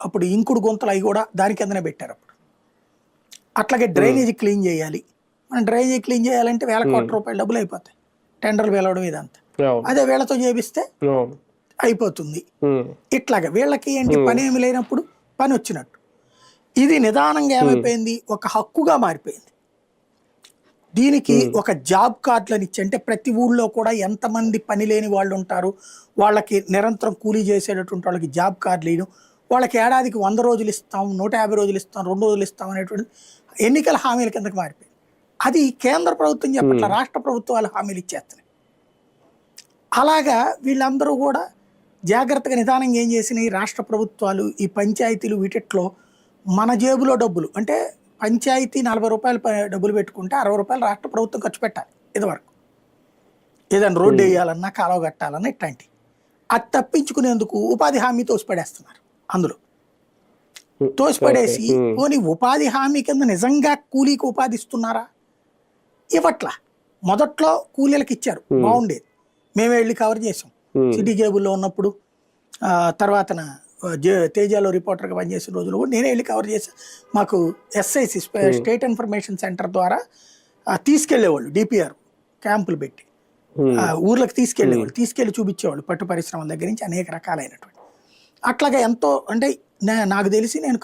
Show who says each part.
Speaker 1: అప్పుడు ఇంకుడు గుంతలు అవి కూడా దాని కిందనే పెట్టారు అప్పుడు. అట్లాగే డ్రైనేజీ క్లీన్ చేయాలి. మనం డ్రైనేజీ క్లీన్ చేయాలంటే వేల కోట్ల రూపాయలు డబ్బులు అయిపోతాయి, టెండర్లు పిలవడం ఇదంతా. అదే వీళ్ళతో చేపిస్తే అయిపోతుంది. ఇట్లాగా వీళ్ళకి ఏంటి పని ఏమి లేనప్పుడు పని వచ్చినట్టు. ఇది నిదానంగా ఏమైపోయింది, ఒక హక్కుగా మారిపోయింది. దీనికి ఒక జాబ్ కార్డులను ఇచ్చి, అంటే ప్రతి ఊళ్ళో కూడా ఎంతమంది పని లేని వాళ్ళు ఉంటారు, వాళ్ళకి నిరంతరం కూలీ చేసేటటువంటి వాళ్ళకి జాబ్ కార్డులు ఇవ్వడం, వాళ్ళకి ఏడాదికి 100 రోజులు ఇస్తాం, 150 రోజులు ఇస్తాం, 2 రోజులు ఇస్తాం అనేటువంటి ఎన్నికల హామీల కిందకి మారిపోయింది. అది కేంద్ర ప్రభుత్వం చెప్పట్ల, రాష్ట్ర ప్రభుత్వాలు హామీలు ఇచ్చేస్తున్నాయి. అలాగా వీళ్ళందరూ కూడా జాగ్రత్తగా నిదానంగా ఏం చేసినాయి, రాష్ట్ర ప్రభుత్వాలు ఈ పంచాయతీలు వీటిట్లో మన జేబులో డబ్బులు, అంటే పంచాయతీ 40 రూపాయలు డబ్బులు పెట్టుకుంటే 60 రూపాయలు రాష్ట్ర ప్రభుత్వం ఖర్చు పెట్టాలి ఇదివరకు, ఏదైనా రోడ్డు వేయాలన్నా కాలువ కట్టాలన్నా ఇట్లాంటి. అది తప్పించుకునేందుకు ఉపాధి హామీ తోసిపడేస్తున్నారు. అందులో తోసిపడేసి పోనీ ఉపాధి హామీ కింద నిజంగా కూలీకి ఉపాధి ఇస్తున్నారా, ఇవ్వట్లా. మొదట్లో కూలీలకు ఇచ్చారు, బాగుండేది, మేమే వెళ్ళి కవర్ చేసాం సిటీ కేబుల్లో ఉన్నప్పుడు. తర్వాత తేజాలో రిపోర్టర్గా పనిచేసిన రోజులు కూడా నేనే వెళ్ళి కవర్ చేశాను. మాకు ఎస్ఐసి స్టేట్ ఇన్ఫర్మేషన్ సెంటర్ ద్వారా తీసుకెళ్లేవాళ్ళు, డిపిఆర్ క్యాంపులు పెట్టి ఊర్లకు తీసుకెళ్లేవాళ్ళు, తీసుకెళ్లి చూపించేవాళ్ళు పట్టు పరిశ్రమల దగ్గర నుంచి అనేక రకాలైనటువంటి. అట్లాగా ఎంతో, అంటే నాకు తెలిసి నేను